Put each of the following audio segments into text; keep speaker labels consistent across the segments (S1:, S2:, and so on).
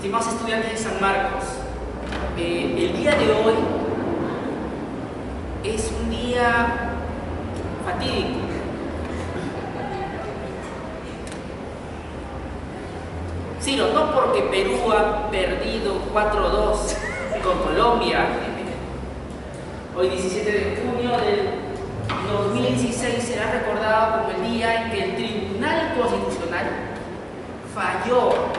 S1: estimados estudiantes de San Marcos, el día de hoy es un día fatídico. Sí, no porque Perú ha perdido 4-2 con Colombia. Hoy 17 de junio del 2016 será recordado como el día en que el Tribunal Constitucional falló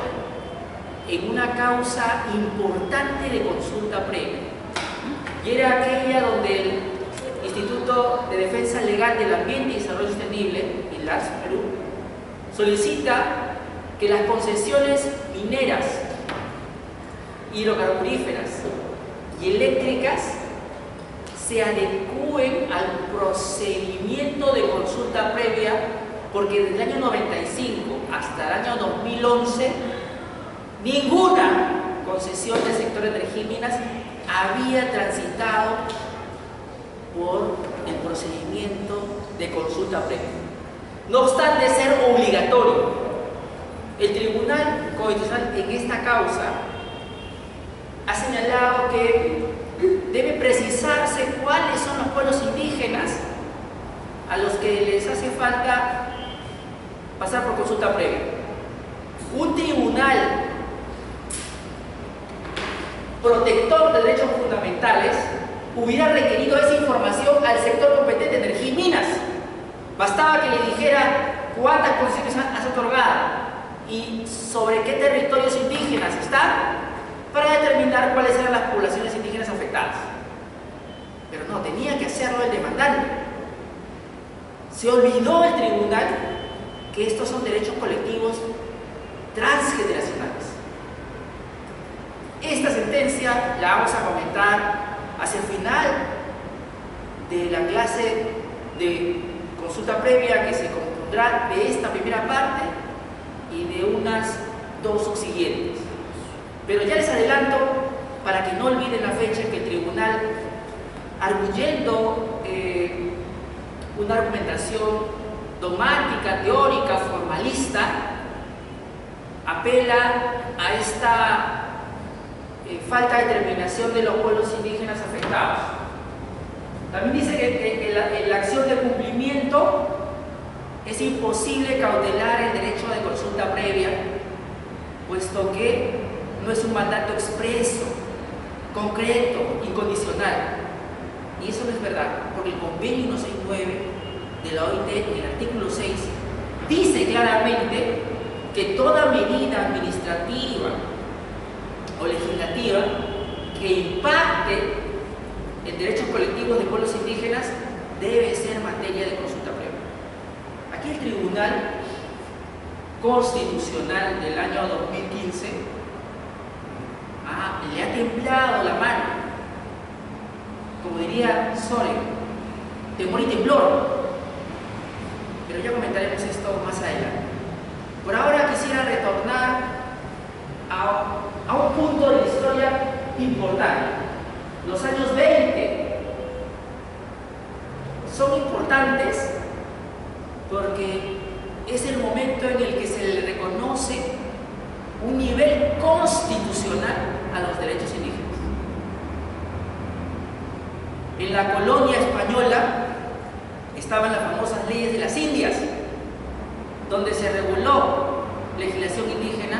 S1: en una causa importante de consulta previa. Y era aquella donde el Instituto de Defensa Legal del Ambiente y Desarrollo Sostenible, INDAS, Perú, solicita que las concesiones mineras, hidrocarburíferas y eléctricas se adecúen al procedimiento de consulta previa, porque desde el año 95 hasta el año 2011 ninguna concesión del sector de energía y minas había transitado por el procedimiento de consulta previa. No obstante ser obligatorio, el Tribunal Constitucional en esta causa ha señalado que debe precisarse cuáles son los pueblos indígenas a los que les hace falta pasar por consulta previa. Un tribunal protector de derechos fundamentales hubiera requerido esa información al sector competente de energía y minas. Bastaba que le dijera cuántas concesiones has otorgado y sobre qué territorios indígenas están para determinar cuáles eran las poblaciones indígenas afectadas. Pero no, tenía que hacerlo el demandante. Se olvidó el tribunal que estos son derechos colectivos transgeneracionales. Esta sentencia la vamos a comentar hacia el final de la clase de consulta previa que se compondrá de esta primera parte y de unas dos subsiguientes. Pero ya les adelanto, para que no olviden la fecha en que el tribunal, arguyendo una argumentación dogmática, teórica, formalista, apela a esta falta de determinación de los pueblos indígenas afectados. También dice que en la acción de cumplimiento es imposible cautelar el derecho de consulta previa, puesto que no es un mandato expreso, concreto, incondicional. Y eso no es verdad, porque el convenio 169 de la OIT, en el artículo 6, dice claramente que toda medida administrativa o legislativa que impacte en derechos colectivos de pueblos indígenas debe ser materia de consulta previa. Aquí el Tribunal Constitucional del año 2015 le ha temblado la mano, como diría Soren, temor y temblor. Pero ya comentaremos esto más adelante. Por ahora quisiera retornar a un punto de la historia importante. Los años 20 son importantes porque es el momento en el que se le reconoce un nivel constitucional a los derechos indígenas. En la colonia española estaban las famosas leyes de las Indias, donde se reguló legislación indígena,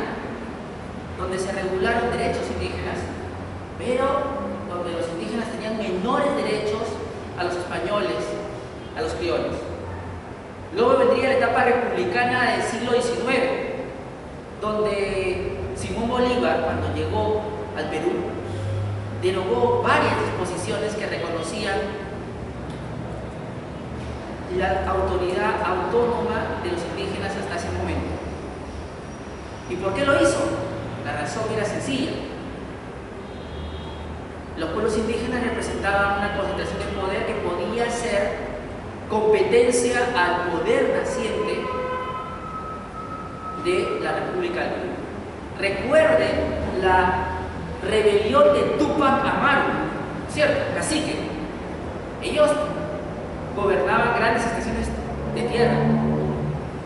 S1: donde se regularon derechos indígenas, pero donde los indígenas tenían menores derechos a los españoles, a los criollos. Luego vendría la etapa republicana del siglo XIX, donde Simón Bolívar, cuando llegó al Perú, derogó varias disposiciones que reconocían la autoridad autónoma de los indígenas hasta ese momento. ¿Y por qué lo hizo? La razón era sencilla. Los pueblos indígenas representaban una concentración de poder que podía ser competencia al poder naciente de la República del Perú. Recuerden la rebelión de Túpac Amaru, ¿cierto? Cacique. Ellos gobernaban grandes extensiones de tierra,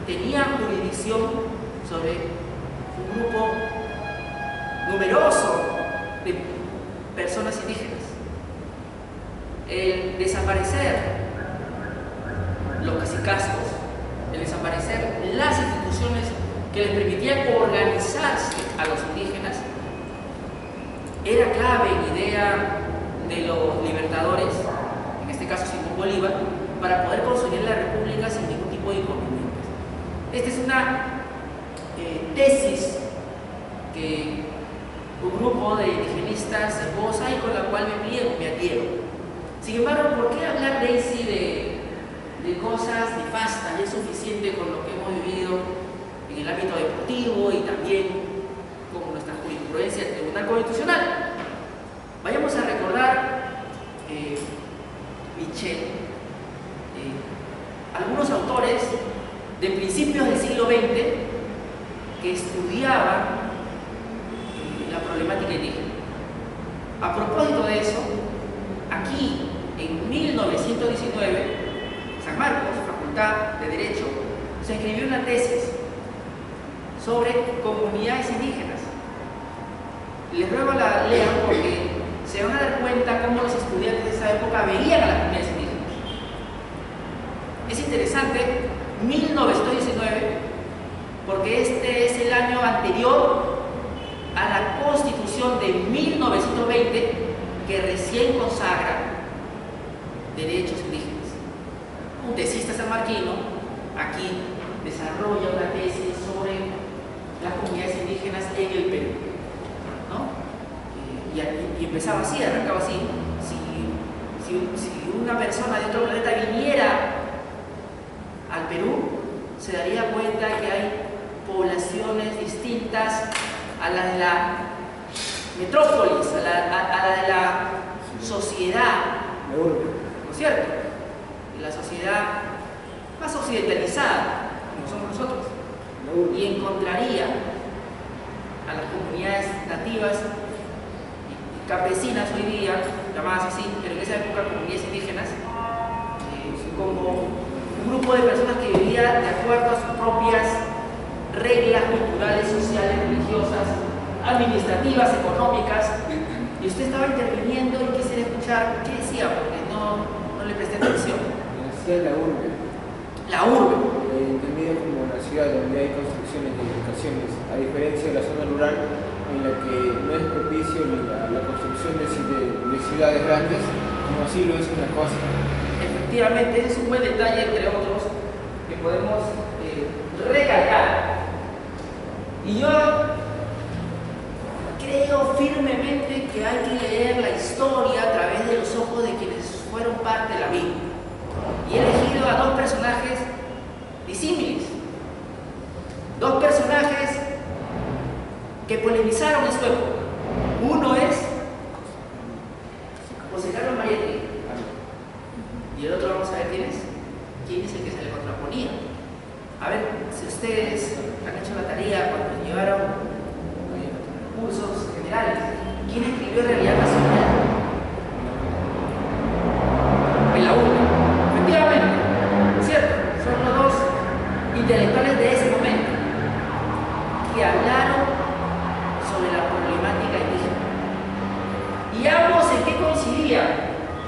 S1: tenían jurisdicción sobre un grupo numeroso de personas indígenas. El desaparecer los cacicazgos, el desaparecer las instituciones que les permitían organizarse a los indígenas, era clave en idea de los libertadores, en este caso Simón Bolívar, para poder construir la república sin ningún tipo de inconvenientes. Esta es una tesis que un grupo de indigenistas esboza y con la cual me adhiero. Sin embargo, ¿por qué hablar, Daisy, de cosas nefastas? Ya es suficiente con lo que hemos vivido en el ámbito deportivo y también con nuestra jurisprudencia del Tribunal Constitucional. Vayamos a recordar Michel, algunos autores de principios del siglo XX que estudiaban la problemática indígena. A propósito de eso, aquí en 1919, San Marcos, Facultad de Derecho, se escribió una tesis sobre comunidades indígenas. Les ruego la lean porque se van a dar cuenta cómo los estudiantes de esa época veían a las comunidades indígenas. Es interesante, 1919, porque este es el año anterior a la Constitución de 1920 que recién consagra derechos indígenas. Un tesista sanmarquino aquí desarrolla una tesis sobre las comunidades indígenas en el Perú, ¿no? Y empezaba así, arrancaba así. Si una persona de otro planeta viniera al Perú, se daría cuenta que hay poblaciones distintas a las de la metrópolis, a la de la sociedad, ¿no es cierto? La sociedad más occidentalizada, como somos nosotros, y encontraría a las comunidades nativas y campesinas hoy día, llamadas así, pero en esa época comunidades indígenas, como un grupo de personas que vivía de acuerdo a sus propias reglas culturales, sociales, religiosas, administrativas, económicas, y usted estaba interviniendo y quisiera escuchar qué decía, porque no le presté atención.
S2: Decía la urbe.
S1: La urbe.
S2: Entendida como la ciudad donde hay construcciones y edificaciones, a diferencia de la zona rural en la que no es propicio la construcción de ciudades grandes, como así lo es en la costa.
S1: Efectivamente, ese es un buen detalle, entre otros, que podemos recalcar. Y yo creo firmemente que hay que leer la historia a través de los ojos de quienes fueron parte de la vida. Y he elegido a dos personajes disímiles, dos personajes que polemizaron en su época. Uno es José Carlos Mariátegui, y el otro vamos a ver quién es el que se le contraponía. A ver, si ustedes han hecho la tarea cuando llevaron cursos generales, ¿quién escribió Realidad Nacional? En la UNE. Efectivamente, ¿cierto? Son los dos intelectuales de ese momento que hablaron sobre la problemática indígena. Y ambos en qué coincidían,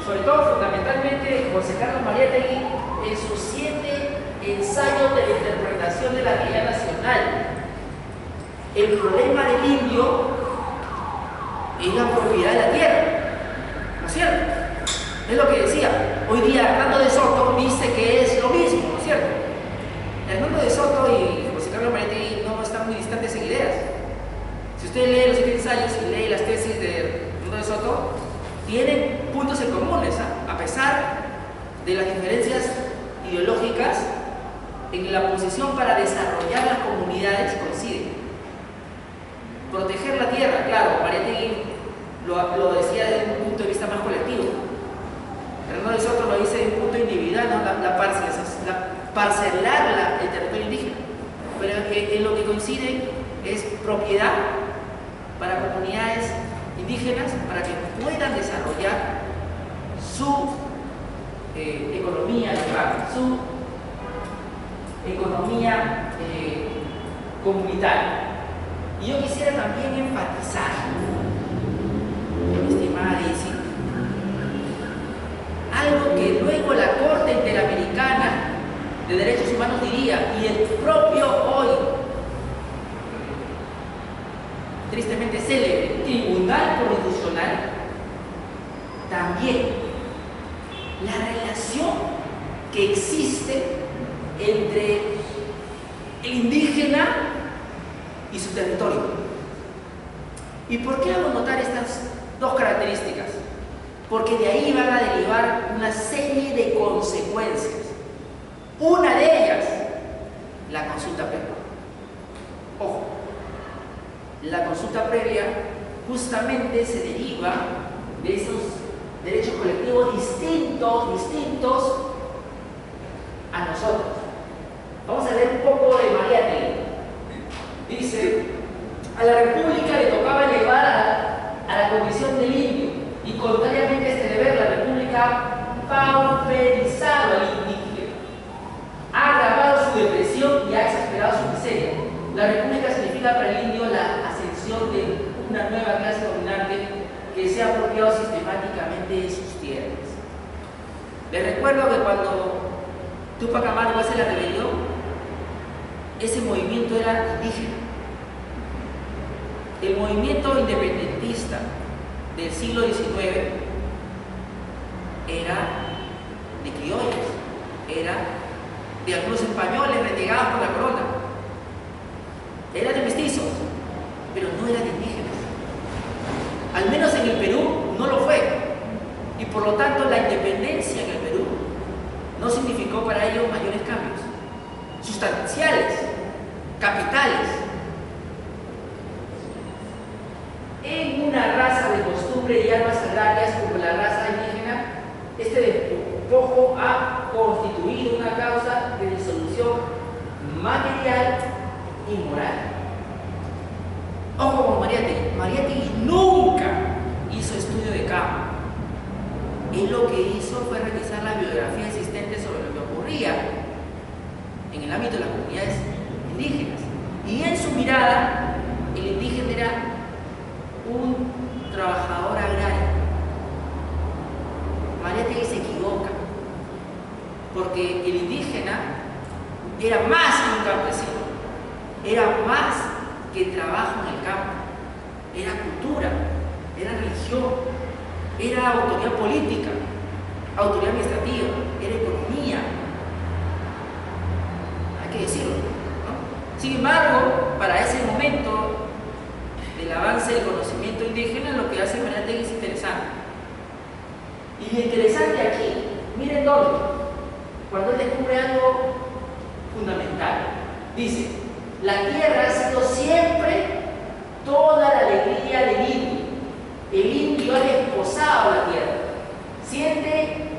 S1: sobre todo fundamentalmente José Carlos Mariátegui en sus 7 ensayos de la interpretación de la realidad nacional. El problema del indio es la propiedad de la tierra, ¿no es cierto? Es lo que decía. Hoy día Hernando de Soto dice que es lo mismo, ¿no es cierto? Hernando de Soto y José Carlos Mariátegui no están muy distantes en ideas. Si usted lee los 7 ensayos y lee las tesis de Hernando de Soto, tienen puntos en comunes, a pesar de las diferencias ideológicas, en la posición para desarrollar las comunidades coinciden. Proteger la tierra, claro, Mariátegui lo decía desde un punto de vista más colectivo. Hernando de Soto lo dice desde un punto individual, ¿no? Parcelar el territorio indígena. Pero en lo que coinciden es propiedad para comunidades indígenas para que puedan desarrollar su economía local, su economía comunitaria. Y yo quisiera también enfatizar, estimada Daisy, algo que luego la Corte Interamericana de Derechos Humanos diría, y el propio hoy, tristemente célebre, Tribunal Constitucional, también la relación que existe entre el indígena y su territorio. ¿Y por qué hago notar estas dos características? Porque de ahí van a derivar una serie de consecuencias. Una de ellas, la consulta previa. Ojo, la consulta previa justamente se deriva de esos derechos colectivos distintos a nosotros. Vamos a leer un poco de Mariátegui. Dice, a la República le tocaba elevar a la condición del indio, y contrariamente a este deber, la República ha pauperizado al indígena, ha agravado su depresión y ha exasperado su miseria. La República significa para el indio la ascensión de una nueva clase dominante que se ha apropiado sistemáticamente de sus tierras. Les recuerdo que cuando Túpac Amaru hace la rebelión, ese movimiento era indígena. El movimiento independentista del siglo XIX era de criollos, era de algunos españoles renegados por la corona, era de mestizos, pero no era de indígenas. Al menos en el Perú no lo fue, y por lo tanto la independencia en el Perú no significó para ellos mayores cambios sustanciales, capitales. En una raza de costumbre y armas agrarias como la raza indígena, este despojo ha constituido una causa de disolución material y moral. Ojo con Mariátegui. Mariátegui nunca hizo estudio de campo. Él lo que hizo fue revisar la biografía existente sobre lo que ocurría en el ámbito de las comunidades indígenas. Y en su mirada, el indígena era un trabajador agrario. Mariátegui se equivoca, porque el indígena era más que un campesino, era más que trabajo en el campo, era cultura, era religión, era autoridad política, autoridad administrativa, era economía. Hay que decirlo, ¿no? Sin embargo, para ese momento del avance del conocimiento indígena, lo que hace Mariátegui es interesante. Y lo interesante aquí, miren dónde, cuando él descubre algo fundamental, dice: la tierra ha sido siempre toda la alegría del indio. El indio ha desposado la tierra, siente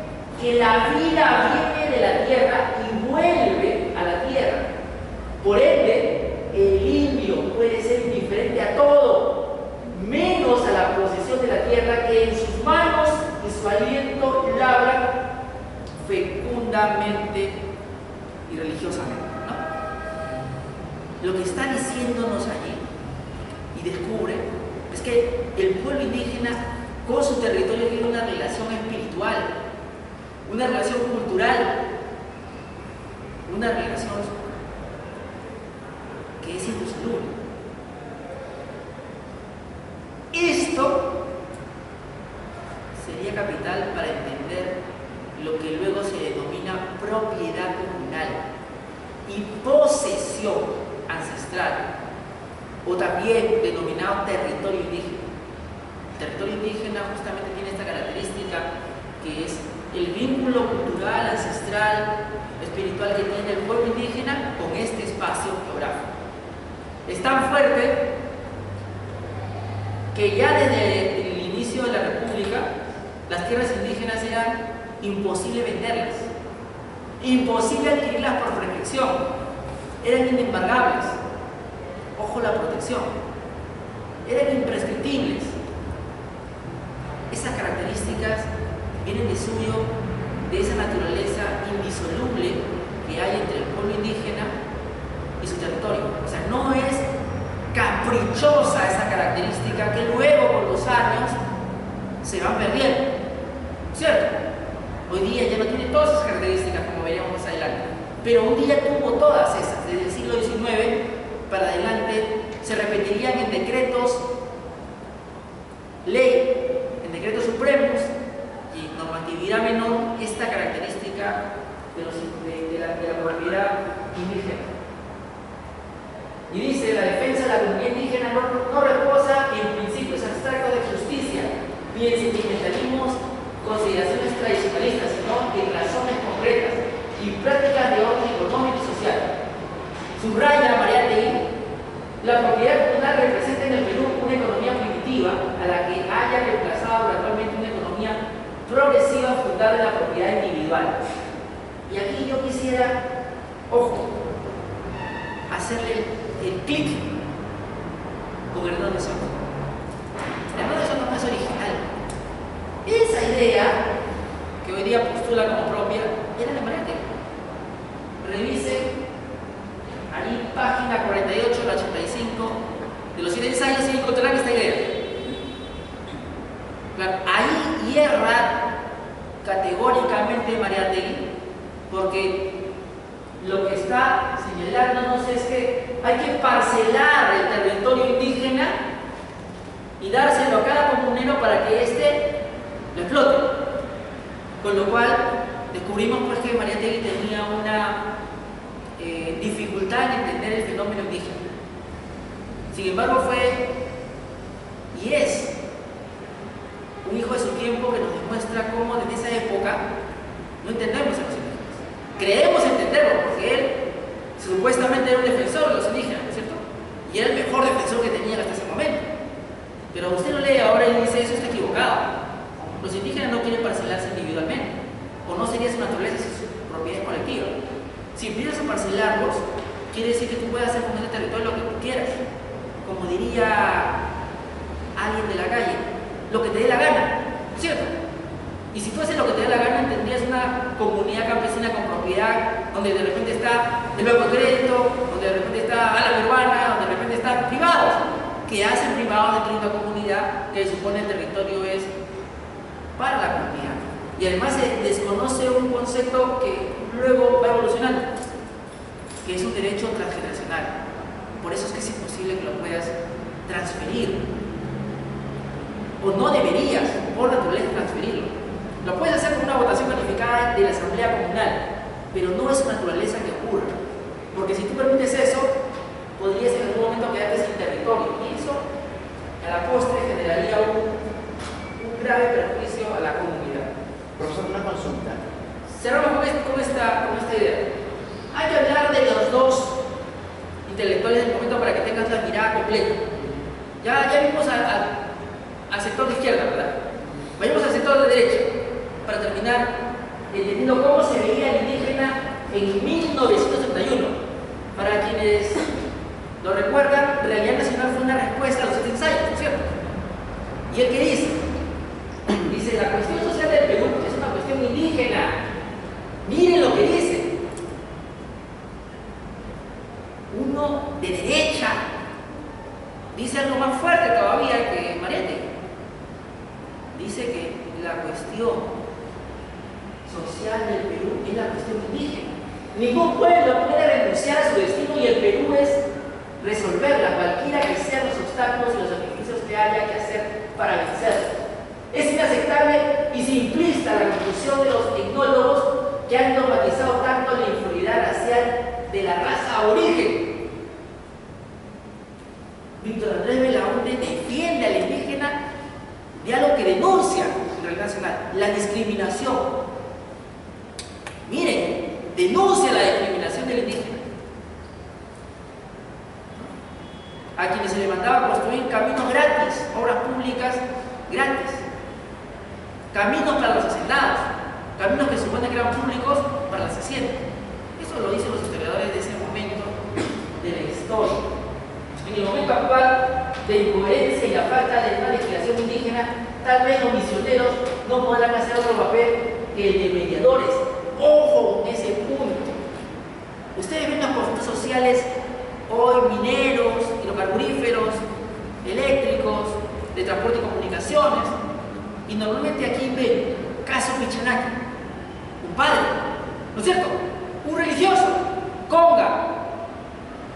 S1: que la vida viene de la tierra y vuelve a la tierra. Por ende, el indio puede ser indiferente a todo, menos a la posesión de la tierra que en sus manos y su aliento labra fecundamente y religiosamente, ¿no? Lo que está diciéndonos allí y descubre es que el pueblo indígena con su territorio tiene una relación espiritual, una relación cultural, una relación que es indisoluble. Esto sería capital para entender lo que luego se denomina propiedad comunal y posesión ancestral, o también denominado territorio indígena. El territorio indígena justamente tiene esta característica, que es el vínculo cultural, ancestral, espiritual que tiene el pueblo indígena con este espacio geográfico. Es tan fuerte que ya desde el inicio de la República las tierras indígenas eran imposible venderlas, imposible adquirirlas por prescripción, eran inembargables. Ojo la protección, eran imprescriptibles. Esas características vienen de suyo, de esa naturaleza indisoluble que hay entre el pueblo indígena y su territorio. O sea, no es caprichosa esa característica que luego con los años se van perdiendo, ¿cierto? Hoy día ya no tiene todas esas características como veremos más adelante, pero un día tuvo todas esas. Desde el siglo XIX para adelante se repetirían en decretos ley, en decretos supremos y normatividad menor esta característica de la propiedad indígena. Y dice, la defensa de la comunidad indígena no reposa en principios abstractos de justicia, ni en sentimentalismos, consideraciones tradicionalistas, sino en razones concretas y prácticas de orden económico y social. Subraya Mariátegui, la propiedad comunal representa en el Perú una economía primitiva a la que haya reemplazado gradualmente una economía progresiva fundada en la propiedad individual. Y aquí yo quisiera, ojo, hacerle el clic con Hernando de Soto. Hernando de Soto no es original. Esa idea que hoy día postula como propia era de Mariátegui. Revise ahí página 48 al 85 de los 7 ensayos y encontrarán esta idea. Claro, ahí hierra categóricamente Mariátegui, porque lo que está señalándonos es que hay que parcelar el territorio indígena y dárselo a cada comunero para que éste lo explote. Con lo cual descubrimos pues que Mariátegui tenía una dificultad en entender el fenómeno indígena. Sin embargo fue y es un hijo de su tiempo que nos demuestra cómo desde esa época no entendemos a los indígenas. Creemos entenderlo porque él supuestamente era un defensor de los indígenas, ¿no es cierto? Y era el mejor defensor que tenían hasta ese momento. Pero usted lo lee ahora y dice, eso está equivocado. Los indígenas no quieren parcelarse individualmente, o no sería su naturaleza, su propiedad colectiva. Si empiezas a parcelarlos, quiere decir que tú puedes hacer con ese territorio lo que tú quieras. Como diría alguien de la calle, lo que te dé la gana, ¿cierto? Y si tú haces lo que te dé la gana, tendrías una comunidad campesina con propiedad, donde de repente está el banco de crédito, donde de repente está ala urbana, donde de repente están privados, que hacen privados dentro de una comunidad que supone el territorio es para la comunidad. Y además se desconoce un concepto que luego va evolucionando, que es un derecho transgeneracional. Por eso es que es imposible que lo puedas transferir, o no deberías, por naturaleza, transferirlo. Lo puedes hacer con una votación calificada de la asamblea comunal, pero no es su naturaleza que ocurra, porque si tú permites eso, podrías en algún momento quedarte sin territorio, y eso a la postre generaría un grave perjuicio a la comunidad.
S3: Profesor, una consulta.
S1: Cerramos con esta idea. Hay que hablar de los dos intelectuales del momento para que tengas la mirada completa. Ya vimos al sector de izquierda, ¿verdad? Vayamos al sector de derecha, para terminar entendiendo cómo se veía el indígena en 1931. Para quienes lo recuerdan, Realidad Nacional fue una respuesta a los ensayos, ¿no es cierto? ¿Y el qué dice? Dice, la cuestión social del Perú es una cuestión indígena. Miren lo que dice. Uno de derecha dice algo más fuerte todavía que Mariátegui. Dice que la cuestión social del Perú es la cuestión indígena. Ningún pueblo puede renunciar a su destino y el Perú es resolverla, cualquiera que sean los obstáculos y los sacrificios que haya que hacer para vencerlos. Es inaceptable y simplista la conclusión de los etnólogos que han dogmatizado tanto la inferioridad racial de la raza aborigen. Víctor Andrés Belaunde defiende al indígena de algo que denuncia en Realidad Nacional, la discriminación. Miren, denuncia la discriminación del indígena. A quienes se le mandaba construir caminos gratis, obras públicas gratis, caminos para los hacendados, caminos que suponen que eran públicos para las haciendas. Eso lo dicen los historiadores de ese momento de la historia. En el momento actual de incoherencia y la falta de una legislación indígena, tal vez los misioneros no podrán hacer otro papel que el de mediadores. Ojo en ese punto. Ustedes ven los conflictos sociales hoy, mineros y los carburíferos, eléctricos, de transporte y comunicaciones. Y normalmente aquí ven caso Pichanaki, un padre, ¿no es cierto? Un religioso, Conga,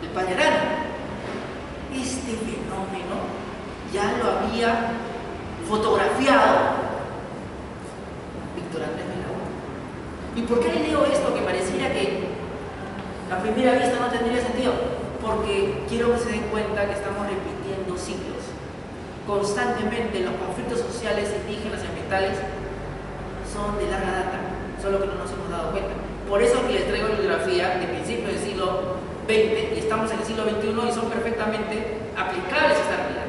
S1: el padre Arana. Este fenómeno ya lo había fotografiado Víctor Andrés Belaúnde. ¿Y por qué le leo esto que pareciera que a primera vista no tendría sentido? Porque quiero que se den cuenta que estamos repitiendo ciclos. Constantemente los conflictos sociales, indígenas y ambientales son de larga data, solo que no nos hemos dado cuenta. Por eso que les traigo bibliografía de principios del siglo XX y estamos en el siglo XXI y son perfectamente aplicables a esta realidad.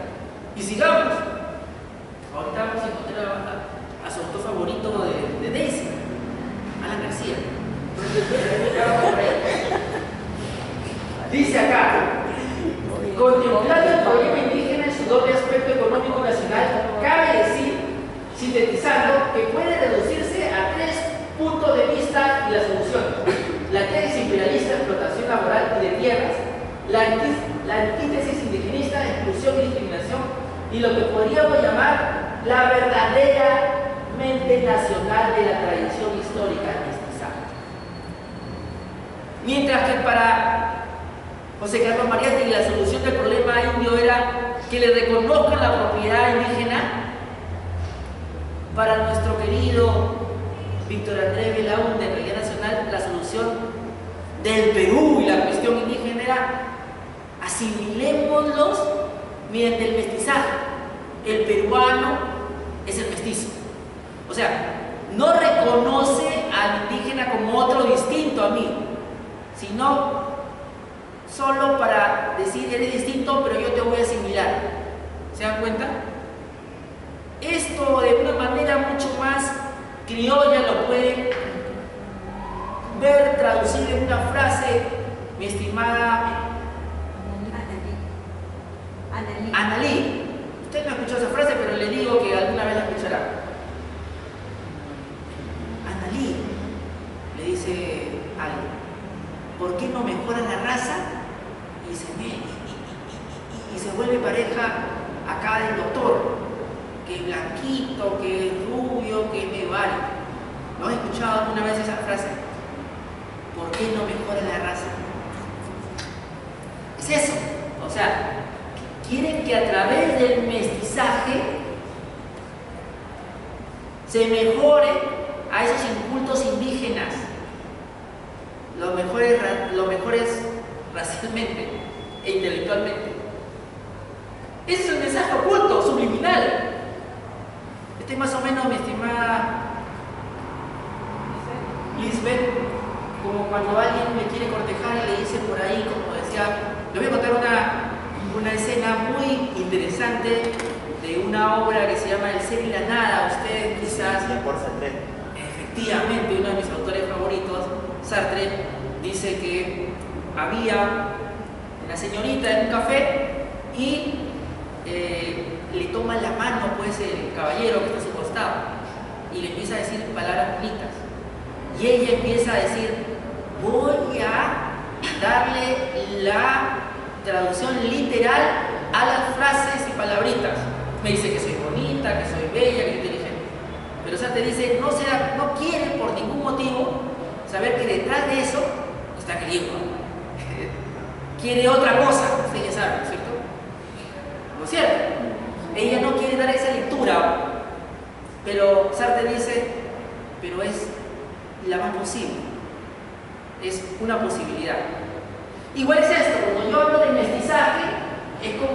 S1: Y sigamos. Ahorita vamos a encontrar a su autor favorito de Daisy, Alan García. Dice acá, contemplando el problema indígena en su doble aspecto económico nacional, cabe decir, sintetizando, que puede reducirse a 3 puntos de vista y la solución: la tesis imperialista, explotación laboral y de tierras, la antítesis indigenista, exclusión y discriminación, y lo que podríamos llamar la verdadera mente nacional de la tradición histórica mestizaje. Mientras que para José Carlos Mariátegui la solución del problema indio era que le reconozcan la propiedad indígena, para nuestro querido Víctor Andrés Belaúnde, en realidad nacional, la solución del Perú y la cuestión indígena era asimilémoslos mediante el mestizaje. El peruano es el mestizo. O sea, no reconoce al indígena como otro distinto a mí, sino solo para decir eres distinto, pero yo te voy a asimilar. ¿Se dan cuenta? Esto de una manera mucho más criolla lo pueden ver traducido en una frase, mi estimada Analí. Usted no ha escuchado esa frase, pero le digo que alguna vez la escuchará. Analí le dice algo: ¿por qué no mejora la raza y se vuelve pareja acá del doctor, que es blanquito, que es rubio, que es medio árido? ¿No has escuchado alguna vez esa frase? ¿Por qué no mejora la raza? Es eso. O sea, quieren que a través del mestizaje se mejore a esos incultos indígenas, los mejores racialmente e intelectualmente. Ese es el mensaje oculto, subliminal. Este es más o menos, mi estimada Lisbeth, como cuando alguien me quiere cortejar y le dice por ahí, como decía, le voy a contar una escena muy interesante de una obra que se llama El ser y la nada. Ustedes quizás...
S3: Por Sartre.
S1: Efectivamente, uno de mis autores favoritos, Sartre, dice que había una señorita en un café y le toma la mano pues el caballero que está a su costado y le empieza a decir palabras bonitas. Y ella empieza a decir: voy a darle la traducción literal a las frases y palabritas. Me dice que soy bonita, que soy bella, que soy inteligente. Pero Sartre dice, no quiere por ningún motivo saber que detrás de eso está griego. Quiere otra cosa, usted ya sabe, ¿no es cierto? ¿No es cierto? Ella no quiere dar esa lectura, pero Sartre dice, pero es la más posible. Es una posibilidad. Igual es esto, cuando yo hablo de mestizaje, es como